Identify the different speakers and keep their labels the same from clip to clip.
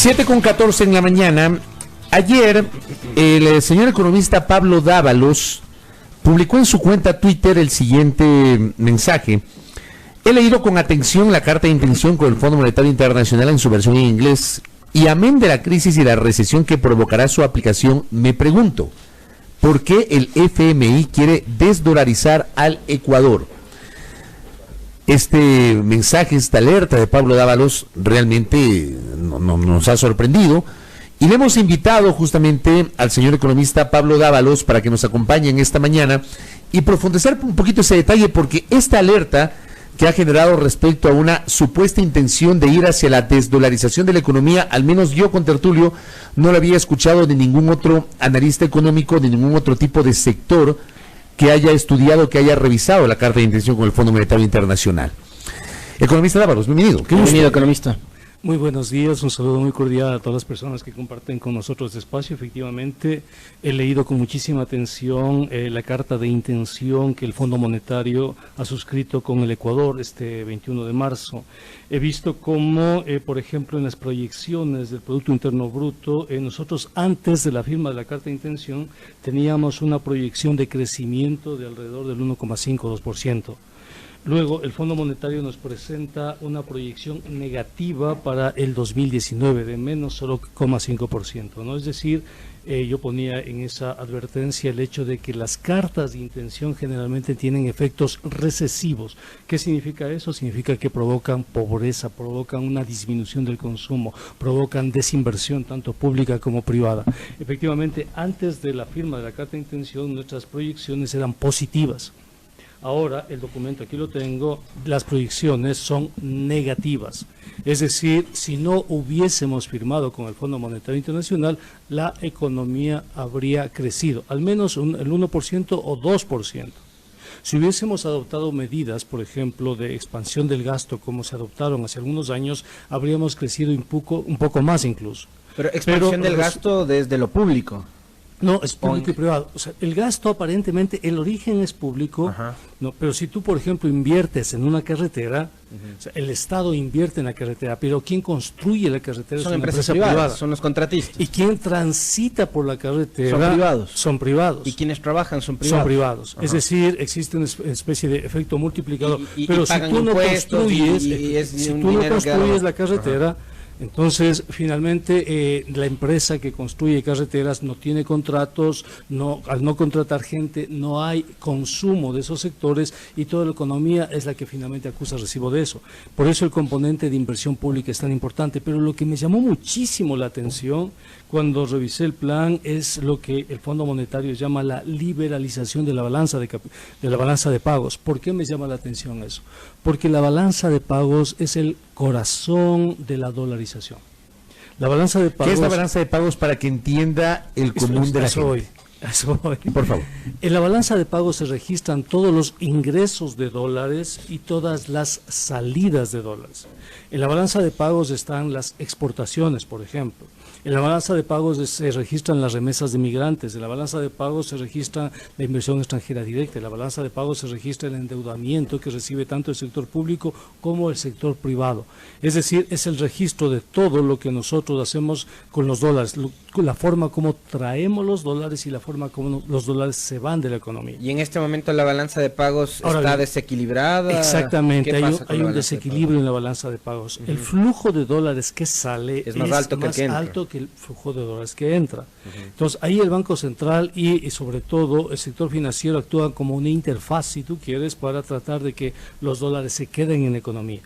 Speaker 1: 7:14 en la mañana. Ayer, el señor economista Pablo Dávalos publicó en su cuenta Twitter el siguiente mensaje. He leído con atención la carta de intención con el Fondo Monetario Internacional en su versión en inglés y amén de la crisis y la recesión que provocará su aplicación, me pregunto, ¿por qué el FMI quiere desdolarizar al Ecuador? Este mensaje, esta alerta de Pablo Dávalos realmente nos ha sorprendido y le hemos invitado justamente al señor economista Pablo Dávalos para que nos acompañe en esta mañana y profundizar un poquito ese detalle, porque esta alerta que ha generado respecto a una supuesta intención de ir hacia la desdolarización de la economía, al menos yo con Tertulio no lo había escuchado de ningún otro analista económico, de ningún otro tipo de sector que haya estudiado, que haya revisado la carta de intención con el Fondo Monetario Internacional. Economista Dávalos, bienvenido.
Speaker 2: Bienvenido, economista.
Speaker 3: Muy buenos días, un saludo muy cordial a todas las personas que comparten con nosotros este espacio. Efectivamente, he leído con muchísima atención la carta de intención que el Fondo Monetario ha suscrito con el Ecuador este 21 de marzo. He visto cómo, por ejemplo, en las proyecciones del Producto Interno Bruto, nosotros antes de la firma de la carta de intención teníamos una proyección de crecimiento de alrededor del 1,5-2%. Luego, el Fondo Monetario nos presenta una proyección negativa para el 2019 de menos 0,5%, ¿no? Es decir, yo ponía en esa advertencia el hecho de que las cartas de intención generalmente tienen efectos recesivos. ¿Qué significa eso? Significa que provocan pobreza, provocan una disminución del consumo, provocan desinversión tanto pública como privada. Efectivamente, antes de la firma de la carta de intención, nuestras proyecciones eran positivas. Ahora, el documento aquí lo tengo, las proyecciones son negativas. Es decir, si no hubiésemos firmado con el Fondo Monetario Internacional, la economía habría crecido, al menos el 1% o 2%. Si hubiésemos adoptado medidas, por ejemplo, de expansión del gasto, como se adoptaron hace algunos años, habríamos crecido un poco más incluso.
Speaker 2: Pero expansión del gasto desde lo público.
Speaker 3: No, es público y privado. O sea, el gasto aparentemente, el origen es público, no, pero si tú, por ejemplo, inviertes en una carretera, o sea, el Estado invierte en la carretera, pero quien construye la carretera
Speaker 2: son
Speaker 3: es una
Speaker 2: empresas
Speaker 3: empresa privada.
Speaker 2: Son los contratistas.
Speaker 3: Y quien transita por la carretera
Speaker 2: son privados.
Speaker 3: Y
Speaker 2: quienes trabajan son privados.
Speaker 3: Son privados. Es decir, existe una especie de efecto multiplicador. Pero
Speaker 2: y
Speaker 3: si tú no construyes la carretera, entonces, finalmente, la empresa que construye carreteras no tiene contratos, al no contratar gente, no hay consumo de esos sectores y toda la economía es la que finalmente acusa recibo de eso. Por eso el componente de inversión pública es tan importante. Pero lo que me llamó muchísimo la atención cuando revisé el plan es lo que el Fondo Monetario llama la liberalización de la balanza de pagos. ¿Por qué me llama la atención eso? Porque la balanza de pagos es el corazón de la dolarización. La balanza de pagos.
Speaker 1: ¿Qué es la balanza de pagos para que entienda el común de la gente?
Speaker 3: Eso voy.
Speaker 1: Por favor.
Speaker 3: En la balanza de pagos se registran todos los ingresos de dólares y todas las salidas de dólares. En la balanza de pagos están las exportaciones, por ejemplo. En la balanza de pagos se registran las remesas de migrantes, en la balanza de pagos se registra la inversión extranjera directa, en la balanza de pagos se registra el endeudamiento que recibe tanto el sector público como el sector privado. Es decir, es el registro de todo lo que nosotros hacemos con los dólares, la forma como traemos los dólares y la forma como los dólares se van de la economía.
Speaker 2: Y en este momento la balanza de pagos está desequilibrada.
Speaker 3: Exactamente, hay un desequilibrio en la balanza de pagos. El flujo de dólares que sale
Speaker 2: es más alto
Speaker 3: que el flujo de dólares que entra. Entonces, ahí el Banco Central y sobre todo el sector financiero actúan como una interfaz, si tú quieres, para tratar de que los dólares se queden en la economía.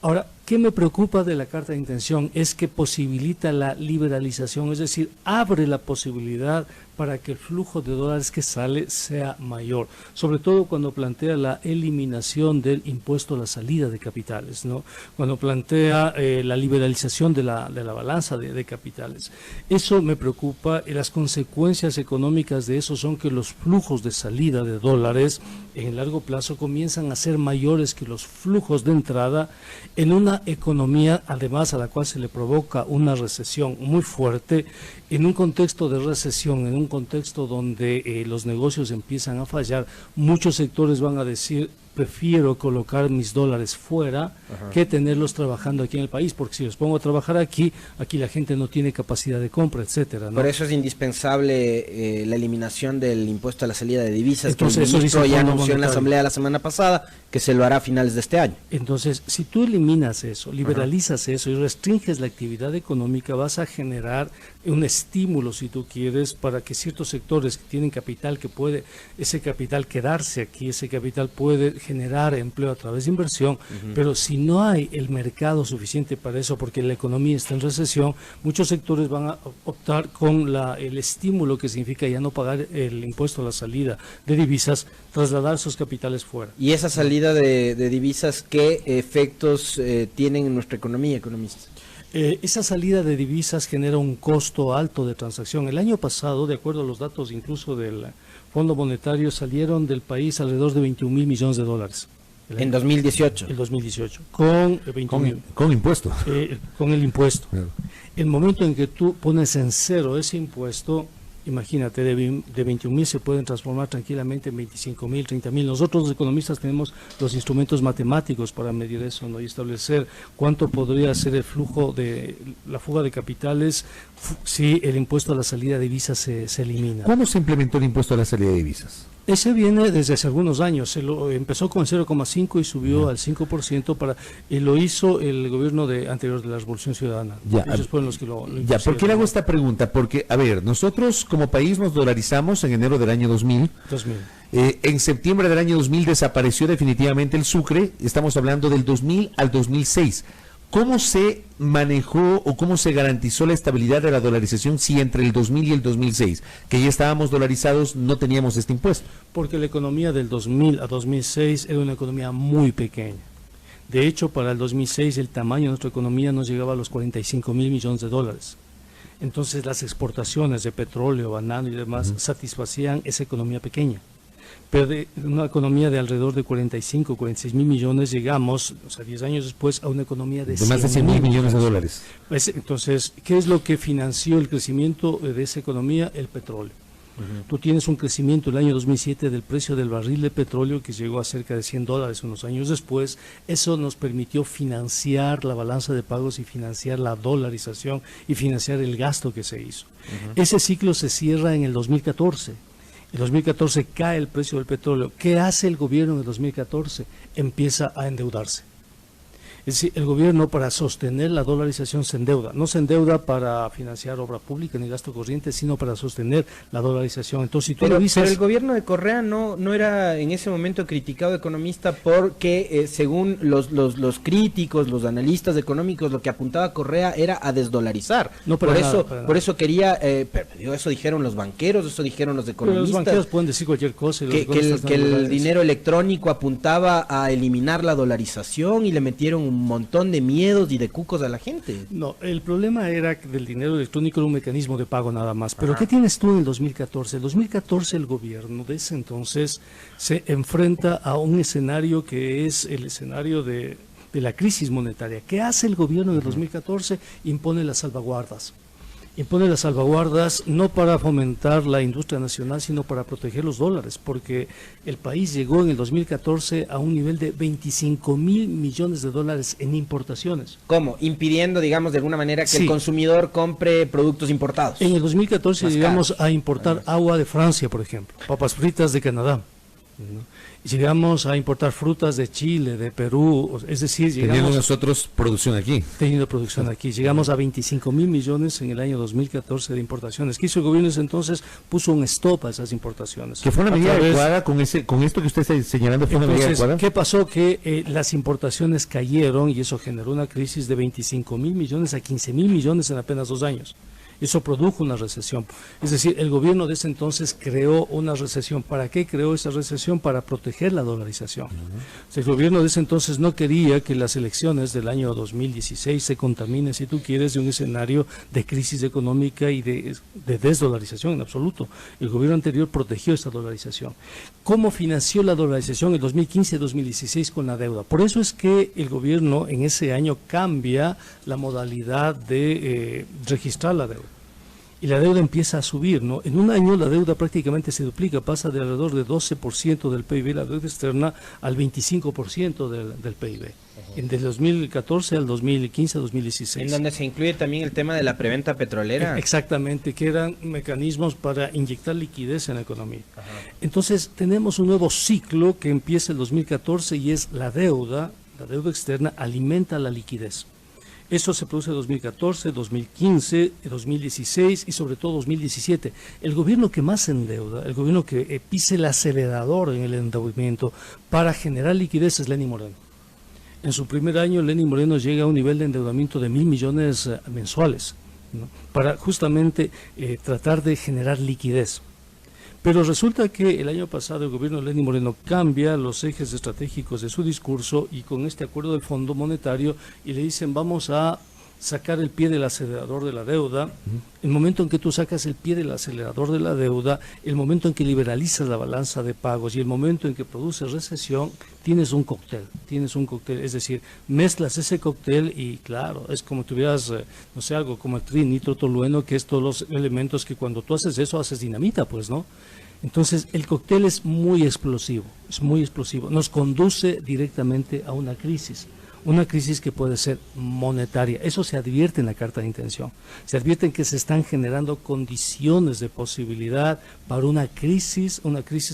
Speaker 3: Ahora, ¿qué me preocupa de la carta de intención? Es que posibilita la liberalización, es decir, abre la posibilidad para que el flujo de dólares que sale sea mayor, sobre todo cuando plantea la eliminación del impuesto a la salida de capitales, ¿no? Cuando plantea la liberalización de la balanza de capitales. Eso me preocupa y las consecuencias económicas de eso son que los flujos de salida de dólares en el largo plazo comienzan a ser mayores que los flujos de entrada en una economía, además a la cual se le provoca una recesión muy fuerte, en un contexto de recesión, en un contexto donde los negocios empiezan a fallar, muchos sectores van a decir, prefiero colocar mis dólares fuera que tenerlos trabajando aquí en el país, porque si los pongo a trabajar aquí la gente no tiene capacidad de compra, etcétera, ¿no?
Speaker 2: Por eso es indispensable la eliminación del impuesto a la salida de divisas.
Speaker 3: Entonces,
Speaker 2: que el ministro ya anunció en la Asamblea la semana pasada que se lo hará a finales de este año.
Speaker 3: Entonces, si tú eliminas eso, liberalizas eso y restringes la actividad económica, vas a generar un estímulo, si tú quieres, para que ciertos sectores que tienen capital, que puede ese capital quedarse aquí, ese capital puede generar empleo a través de inversión, pero si no hay el mercado suficiente para eso, porque la economía está en recesión, muchos sectores van a optar con el estímulo que significa ya no pagar el impuesto a la salida de divisas, trasladar sus capitales fuera.
Speaker 2: ¿Y esa salida de divisas qué efectos tienen en nuestra economía, economistas?
Speaker 3: Esa salida de divisas genera un costo alto de transacción. El año pasado, de acuerdo a los datos incluso del Fondo Monetario, salieron del país alrededor de 21.000 millones de dólares.
Speaker 2: En 2018.
Speaker 3: El 2018, con 21.000.
Speaker 1: Con impuesto.
Speaker 3: Con el impuesto.
Speaker 1: Claro.
Speaker 3: El momento en que tú pones en cero ese impuesto, imagínate, de 21.000 se pueden transformar tranquilamente en 25.000, 30.000. Nosotros los economistas tenemos los instrumentos matemáticos para medir eso, ¿no? Y establecer cuánto podría ser el flujo de la fuga de capitales si el impuesto a la salida de divisas se elimina.
Speaker 1: ¿Cuándo se implementó el impuesto a la salida de divisas?
Speaker 3: Ese viene desde hace algunos años, empezó con 0,5 y subió al 5%, y lo hizo el gobierno anterior de la Revolución Ciudadana. Ellos fueron los que lo
Speaker 1: ya, ¿por qué le hago esta pregunta? Porque, a ver, nosotros como país nos dolarizamos en enero del año 2000. En septiembre del año 2000 desapareció definitivamente el sucre, estamos hablando del 2000 al 2006. ¿Cómo se manejó o cómo se garantizó la estabilidad de la dolarización si entre el 2000 y el 2006, que ya estábamos dolarizados, no teníamos este impuesto?
Speaker 3: Porque la economía del 2000 a 2006 era una economía muy pequeña. De hecho, para el 2006 el tamaño de nuestra economía no llegaba a los 45.000 millones de dólares. Entonces las exportaciones de petróleo, banano y demás satisfacían esa economía pequeña. Pero de una economía de alrededor de 45, 46 mil millones, llegamos, 10 años después, a una economía de
Speaker 1: más de 100 mil millones de dólares.
Speaker 3: Entonces, ¿qué es lo que financió el crecimiento de esa economía? El petróleo. Tú tienes un crecimiento el año 2007 del precio del barril de petróleo que llegó a cerca de $100 unos años después. Eso nos permitió financiar la balanza de pagos y financiar la dolarización y financiar el gasto que se hizo. Ese ciclo se cierra en el 2014. En 2014 cae el precio del petróleo. ¿Qué hace el gobierno en el 2014? Empieza a endeudarse. Es decir, el gobierno para sostener la dolarización se endeuda. No se endeuda para financiar obra pública ni gasto corriente, sino para sostener la dolarización. Entonces, si tú
Speaker 2: pero el gobierno de Correa no era en ese momento criticado economista porque según los críticos, los analistas económicos, lo que apuntaba Correa era a desdolarizar.
Speaker 3: No,
Speaker 2: por eso quería, pero eso dijeron los banqueros, eso dijeron los economistas.
Speaker 3: Pero los banqueros pueden decir cualquier cosa.
Speaker 2: Que el dinero electrónico apuntaba a eliminar la dolarización y le metieron un montón de miedos y de cucos a la gente.
Speaker 3: No, el problema era que del dinero electrónico era un mecanismo de pago nada más. Pero ¿qué tienes tú en el 2014? En el 2014 el gobierno de ese entonces se enfrenta a un escenario que es el escenario de la crisis monetaria. ¿Qué hace el gobierno en el 2014? Impone las salvaguardas. Impone las salvaguardas no para fomentar la industria nacional, sino para proteger los dólares, porque el país llegó en el 2014 a un nivel de 25.000 millones de dólares en importaciones.
Speaker 2: ¿Cómo? Impidiendo, digamos, de alguna manera que el consumidor compre productos importados.
Speaker 3: En el 2014 llegamos a importar agua de Francia, por ejemplo, papas fritas de Canadá. Llegamos a importar frutas de Chile, de Perú, es decir,
Speaker 1: teniendo nosotros producción aquí.
Speaker 3: Teniendo producción aquí. Llegamos a 25.000 millones en el año 2014 de importaciones. ¿Qué hizo el gobierno entonces? Puso un stop a esas importaciones.
Speaker 1: ¿Que fue una medida adecuada con esto que usted está señalando? ¿Fue una medida adecuada?
Speaker 3: ¿Qué pasó? Que las importaciones cayeron y eso generó una crisis de 25.000 millones a 15.000 millones en apenas 2 años. Eso produjo una recesión. Es decir, el gobierno de ese entonces creó una recesión. ¿Para qué creó esa recesión? Para proteger la dolarización. O sea, el gobierno de ese entonces no quería que las elecciones del año 2016 se contaminen, si tú quieres, de un escenario de crisis económica y de desdolarización en absoluto. El gobierno anterior protegió esta dolarización. ¿Cómo financió la dolarización en 2015-2016 con la deuda? Por eso es que el gobierno en ese año cambia la modalidad de registrar la deuda. y la deuda empieza a subir, ¿no? En un año la deuda prácticamente se duplica, pasa de alrededor de 12% del PIB, la deuda externa, al 25% del PIB. Desde 2014 al 2015, 2016.
Speaker 2: En donde se incluye también el tema de la preventa petrolera.
Speaker 3: Exactamente, que eran mecanismos para inyectar liquidez en la economía. Entonces tenemos un nuevo ciclo que empieza el 2014 y es la deuda externa alimenta la liquidez. Eso se produce en 2014, 2015, 2016 y sobre todo 2017. El gobierno que más se endeuda, el gobierno que pise el acelerador en el endeudamiento para generar liquidez es Lenín Moreno. En su primer año, Lenín Moreno llega a un nivel de endeudamiento de 1.000 millones mensuales, ¿no? Para justamente tratar de generar liquidez. Pero resulta que el año pasado el gobierno de Lenín Moreno cambia los ejes estratégicos de su discurso y con este acuerdo del Fondo Monetario y le dicen vamos a sacar el pie del acelerador de la deuda. El momento en que tú sacas el pie del acelerador de la deuda, el momento en que liberalizas la balanza de pagos y el momento en que produces recesión, tienes un cóctel, es decir, mezclas ese cóctel y claro, es como tuvieras, no sé, algo como el trinitrotolueno, que es todos los elementos que cuando tú haces eso, haces dinamita, pues, ¿no? Entonces, el cóctel es muy explosivo, nos conduce directamente a una crisis que puede ser monetaria. Eso se advierte en la carta de intención. Se advierten que se están generando condiciones de posibilidad para una crisis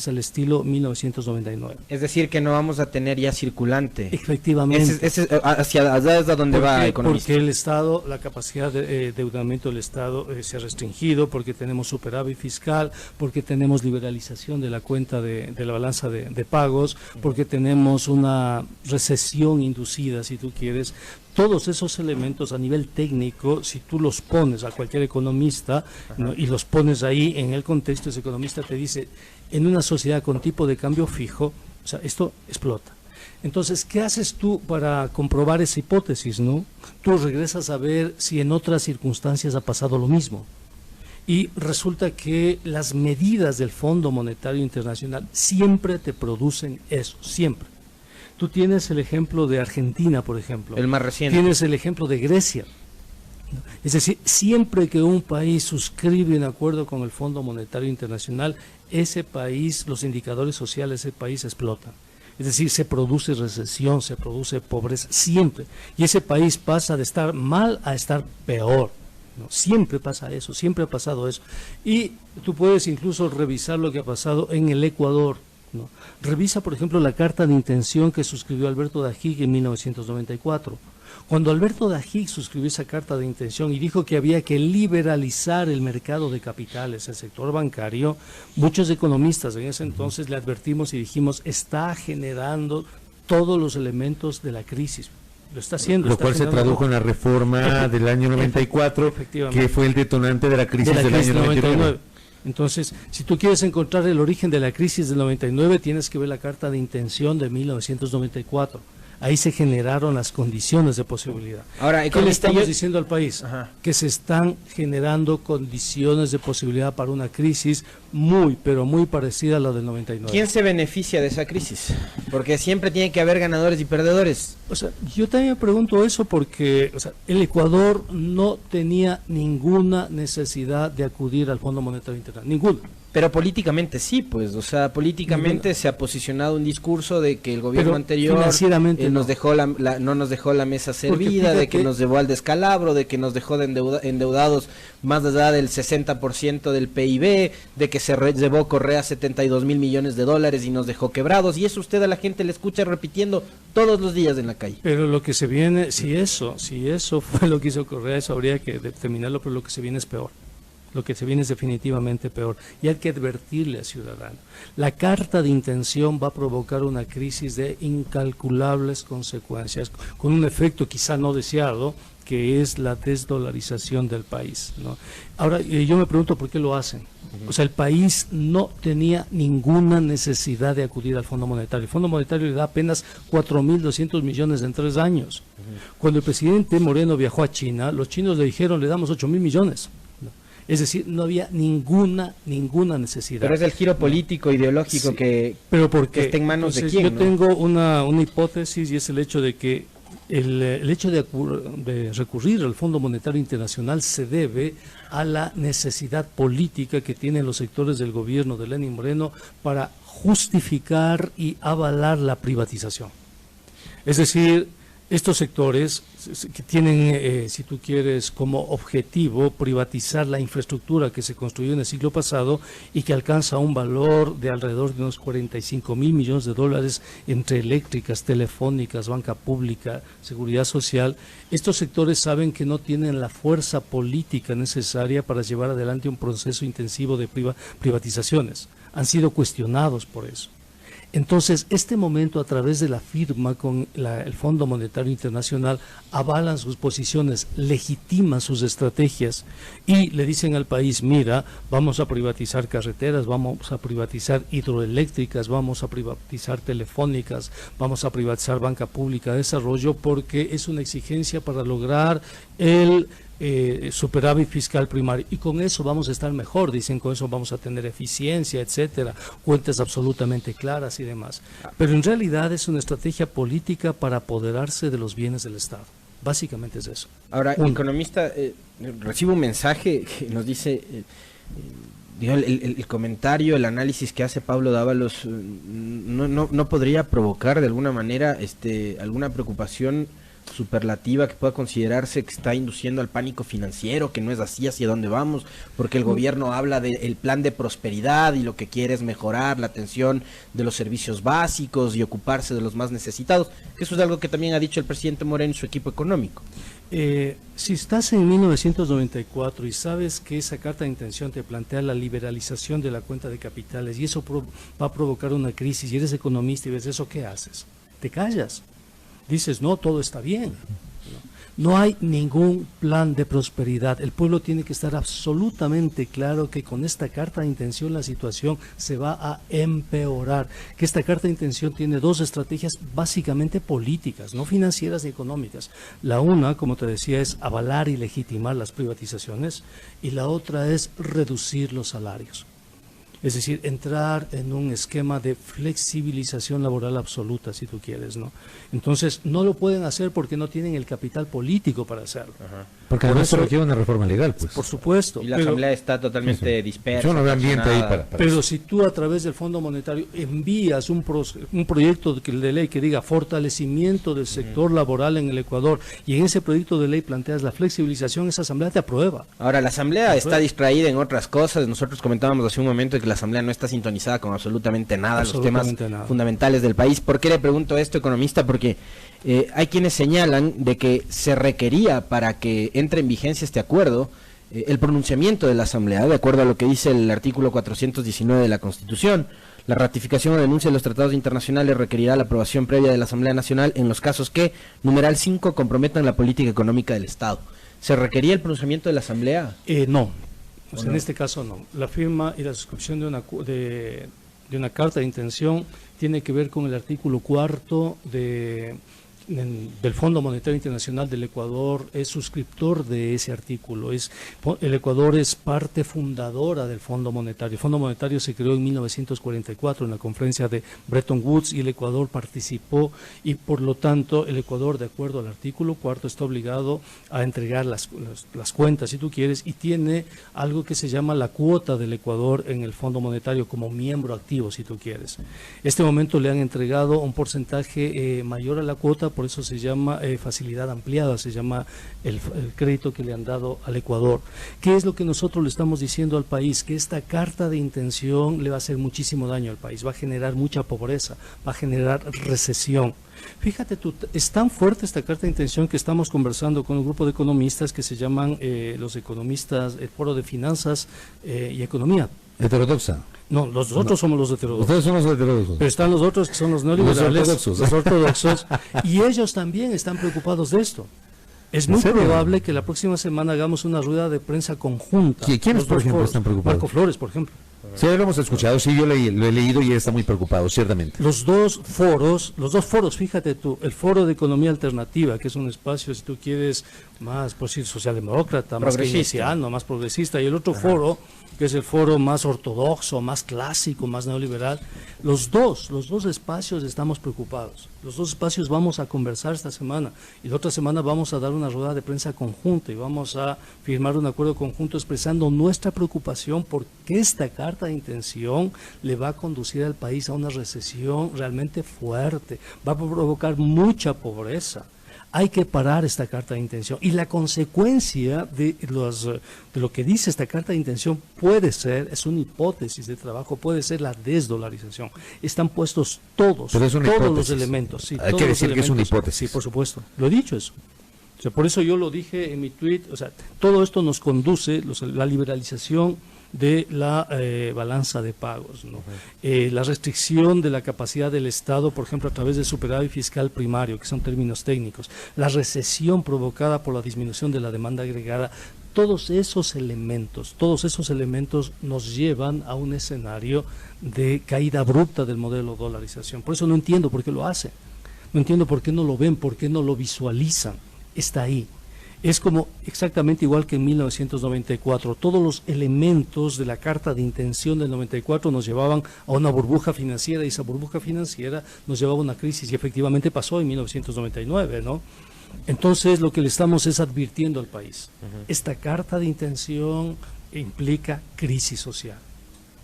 Speaker 3: al estilo 1999.
Speaker 2: Es decir, que no vamos a tener ya circulante.
Speaker 3: Efectivamente.
Speaker 2: Hacia donde va economista.
Speaker 3: Porque el Estado, la capacidad de endeudamiento del Estado se ha restringido, porque tenemos superávit fiscal, porque tenemos liberalización de la cuenta de la balanza de pagos, porque tenemos una recesión inducida, si tú quieres. Todos esos elementos a nivel técnico, si tú los pones a cualquier economista, ¿no? Y los pones ahí en el contexto, ese economista te dice, en una sociedad con tipo de cambio fijo, o sea, esto explota. Entonces, ¿qué haces tú para comprobar esa hipótesis, no? Tú regresas a ver si en otras circunstancias ha pasado lo mismo. Y resulta que las medidas del Fondo Monetario Internacional siempre te producen eso, siempre. Tú tienes el ejemplo de Argentina, por ejemplo.
Speaker 2: El más reciente.
Speaker 3: Tienes el ejemplo de Grecia. Es decir, siempre que un país suscribe un acuerdo con el Fondo Monetario Internacional, ese país, los indicadores sociales de ese país explotan. Es decir, se produce recesión, se produce pobreza, siempre. Y ese país pasa de estar mal a estar peor, ¿no? Siempre pasa eso, siempre ha pasado eso. Y tú puedes incluso revisar lo que ha pasado en el Ecuador, ¿no? Revisa, por ejemplo, la carta de intención que suscribió Alberto Dajig en 1994. Cuando Alberto Dajig suscribió esa carta de intención y dijo que había que liberalizar el mercado de capitales, el sector bancario, muchos economistas en ese entonces le advertimos y dijimos, está generando todos los elementos de la crisis. Lo está haciendo.
Speaker 1: Lo cual se tradujo en la reforma del año 94, que fue el detonante de la crisis del año 99.
Speaker 3: Entonces, si tú quieres encontrar el origen de la crisis del 99, tienes que ver la carta de intención de 1994. Ahí se generaron las condiciones de posibilidad.
Speaker 2: Ahora,
Speaker 3: ¿qué le estamos diciendo al país? Que se están generando condiciones de posibilidad para una crisis pero muy parecida a la del 99.
Speaker 2: ¿Quién se beneficia de esa crisis? Porque siempre tiene que haber ganadores y perdedores.
Speaker 3: O sea, yo también me pregunto eso porque, o sea, el Ecuador no tenía ninguna necesidad de acudir al Fondo Monetario Internacional, ninguna.
Speaker 2: Pero políticamente sí, pues, o sea, políticamente se ha posicionado un discurso de que el gobierno anterior nos dejó no nos dejó la mesa servida, de que nos llevó al descalabro, de que nos dejó endeudados más allá del 60% del PIB, de que se llevó Correa 72.000 millones de dólares y nos dejó quebrados, y eso usted a la gente le escucha repitiendo todos los días en la calle.
Speaker 3: Pero lo que se viene, si eso fue lo que hizo Correa, eso habría que determinarlo, pero lo que se viene es peor. Lo que se viene es definitivamente peor y hay que advertirle al ciudadano. La carta de intención va a provocar una crisis de incalculables consecuencias, con un efecto quizá no deseado, que es la desdolarización del país, ¿no? Ahora, yo me pregunto por qué lo hacen. O sea, el país no tenía ninguna necesidad de acudir al Fondo Monetario. El Fondo Monetario le da apenas 4.200 millones en 3 años. Cuando el presidente Moreno viajó a China, los chinos le dijeron, le damos 8.000 millones. Es decir, no había ninguna necesidad.
Speaker 2: Pero es el giro político, ideológico, sí, que está en manos de quién,
Speaker 3: yo tengo una hipótesis, y es el hecho de que El hecho de recurrir al Fondo Monetario Internacional se debe a la necesidad política que tienen los sectores del gobierno de Lenín Moreno para justificar y avalar la privatización. Es decir, estos sectores que tienen, si tú quieres, como objetivo privatizar la infraestructura que se construyó en el siglo pasado y que alcanza un valor de alrededor de unos 45.000 millones de dólares entre eléctricas, telefónicas, banca pública, seguridad social. Estos sectores saben que no tienen la fuerza política necesaria para llevar adelante un proceso intensivo de privatizaciones. Han sido cuestionados por eso. Entonces, este momento, a través de la firma con el Fondo Monetario Internacional, avalan sus posiciones, legitiman sus estrategias y le dicen al país, mira, vamos a privatizar carreteras, vamos a privatizar hidroeléctricas, vamos a privatizar telefónicas, vamos a privatizar banca pública de desarrollo, porque es una exigencia para lograr el superávit fiscal primario, y con eso vamos a estar mejor, dicen, con eso vamos a tener eficiencia, etcétera, cuentas absolutamente claras y demás. Pero en realidad es una estrategia política para apoderarse de los bienes del Estado. Básicamente es eso.
Speaker 2: Ahora, economista, recibo un mensaje que nos dice, el comentario, el análisis que hace Pablo Dávalos no podría provocar de alguna manera alguna preocupación superlativa que pueda considerarse que está induciendo al pánico financiero, que no es así hacia dónde vamos, porque el gobierno habla del plan de prosperidad y lo que quiere es mejorar la atención de los servicios básicos y ocuparse de los más necesitados, que eso es algo que también ha dicho el presidente Moreno y su equipo económico.
Speaker 3: Si estás en 1994 y sabes que esa carta de intención te plantea la liberalización de la cuenta de capitales y eso va a provocar una crisis y eres economista y ves eso, ¿qué haces? Te callas. Dices, no, todo está bien. No hay ningún plan de prosperidad. El pueblo tiene que estar absolutamente claro que con esta carta de intención la situación se va a empeorar. Que esta carta de intención tiene dos estrategias básicamente políticas, no financieras ni económicas. La una, como te decía, es avalar y legitimar las privatizaciones, y la otra es reducir los salarios. Es decir, entrar en un esquema de flexibilización laboral absoluta, si tú quieres, ¿no? Entonces, no lo pueden hacer porque no tienen el capital político para hacerlo.
Speaker 1: Ajá. Porque además se requiere una reforma legal, pues.
Speaker 3: Por supuesto.
Speaker 2: Y la Asamblea está totalmente dispersa.
Speaker 1: Yo no veo ambiente ahí para
Speaker 3: pero eso. Si tú a través del Fondo Monetario envías un proyecto de ley que diga fortalecimiento del sector laboral en el Ecuador, y en ese proyecto de ley planteas la flexibilización, esa Asamblea te aprueba.
Speaker 2: Ahora, la Asamblea está distraída en otras cosas. Nosotros comentábamos hace un momento que la Asamblea no está sintonizada con absolutamente nada, los temas fundamentales del país. ¿Por qué le pregunto esto, economista? Porque hay quienes señalan de que se requería para que entre en vigencia este acuerdo el pronunciamiento de la Asamblea, de acuerdo a lo que dice el artículo 419 de la Constitución. La ratificación o denuncia de los tratados internacionales requerirá la aprobación previa de la Asamblea Nacional en los casos que, numeral 5, comprometan la política económica del Estado. ¿Se requería el pronunciamiento de la Asamblea?
Speaker 3: No. Pues en este caso no. La firma y la suscripción de una carta de intención tiene que ver con el artículo 4 del Fondo Monetario Internacional del Ecuador. Es suscriptor de ese artículo. El Ecuador es parte fundadora del Fondo Monetario. El Fondo Monetario se creó en 1944 en la conferencia de Bretton Woods y el Ecuador participó, y por lo tanto el Ecuador, de acuerdo al artículo 4, está obligado a entregar las cuentas, si tú quieres, y tiene algo que se llama la cuota del Ecuador en el Fondo Monetario como miembro activo, si tú quieres. Este momento le han entregado un porcentaje mayor a la cuota, por eso se llama facilidad ampliada, se llama el crédito que le han dado al Ecuador. ¿Qué es lo que nosotros le estamos diciendo al país? Que esta carta de intención le va a hacer muchísimo daño al país, va a generar mucha pobreza, va a generar recesión. Fíjate tú, es tan fuerte esta carta de intención que estamos conversando con un grupo de economistas que se llaman los economistas, el Foro de Finanzas y Economía.
Speaker 1: ¿Heterodoxa?
Speaker 3: No, nosotros somos los heterodoxos.
Speaker 1: Ustedes son los heterodoxos.
Speaker 3: Pero están los otros que son los neoliberales, los ortodoxos, y ellos también están preocupados de esto. Es muy probable que la próxima semana hagamos una rueda de prensa conjunta.
Speaker 1: ¿Quiénes, por ejemplo, están preocupados?
Speaker 3: Marco Flores, por ejemplo.
Speaker 1: Sí, lo hemos escuchado, sí, yo lo he leído y él está muy preocupado, ciertamente.
Speaker 3: Los dos foros, fíjate tú, el Foro de Economía Alternativa, que es un espacio, si tú quieres, más, por decir, socialdemócrata, más keynesiano, más progresista, y el otro foro, que es el foro más ortodoxo, más clásico, más neoliberal, los dos espacios estamos preocupados. Los dos espacios vamos a conversar esta semana y la otra semana vamos a dar una rueda de prensa conjunta y vamos a firmar un acuerdo conjunto expresando nuestra preocupación porque esta carta de intención le va a conducir al país a una recesión realmente fuerte, va a provocar mucha pobreza. Hay que parar esta carta de intención y la consecuencia de lo que dice esta carta de intención puede ser, es una hipótesis de trabajo, puede ser la desdolarización. Están puestos todos los elementos. Sí,
Speaker 1: hay que decir que es una hipótesis.
Speaker 3: Sí, por supuesto, lo he dicho eso. O sea, por eso yo lo dije en mi tweet, o sea, todo esto nos conduce, la liberalización de la balanza de pagos, ¿no? La restricción de la capacidad del Estado, por ejemplo, a través del superávit fiscal primario, que son términos técnicos, la recesión provocada por la disminución de la demanda agregada, todos esos elementos nos llevan a un escenario de caída abrupta del modelo de dolarización. Por eso no entiendo por qué lo hacen, no entiendo por qué no lo ven, por qué no lo visualizan, está ahí. Es como exactamente igual que en 1994. Todos los elementos de la carta de intención del 94 nos llevaban a una burbuja financiera y esa burbuja financiera nos llevaba a una crisis y efectivamente pasó en 1999, ¿no? Entonces lo que le estamos es advirtiendo al país. Esta carta de intención implica crisis social.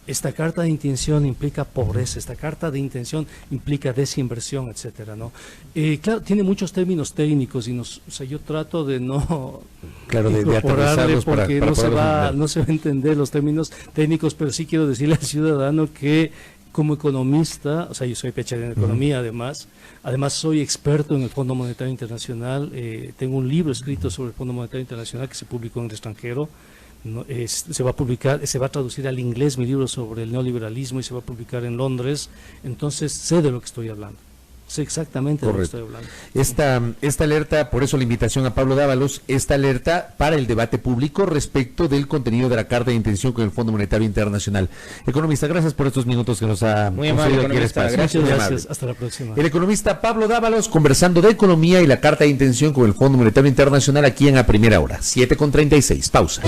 Speaker 3: Esta carta de intención implica pobreza, esta carta de intención implica desinversión, etcétera, ¿no? Claro, tiene muchos términos técnicos y yo trato de no incorporarle porque no se va a entender los términos técnicos, pero sí quiero decirle al ciudadano que como economista, o sea, yo soy PhD en economía además soy experto en el Fondo Monetario Internacional, tengo un libro escrito sobre el Fondo Monetario Internacional que se publicó en el extranjero. Se va a traducir al inglés mi libro sobre el neoliberalismo y se va a publicar en Londres, entonces sé de lo que estoy hablando, sé exactamente de lo que estoy hablando.
Speaker 1: Esta alerta, por eso la invitación a Pablo Dávalos, esta alerta para el debate público respecto del contenido de la carta de intención con el Fondo Monetario Internacional. Economista, gracias por estos minutos que nos ha
Speaker 2: concedido aquí el espacio.
Speaker 3: Gracias, hasta la próxima.
Speaker 1: El economista Pablo Dávalos conversando de economía y la carta de intención con el Fondo Monetario Internacional aquí en A Primera Hora, 7:36, pausa.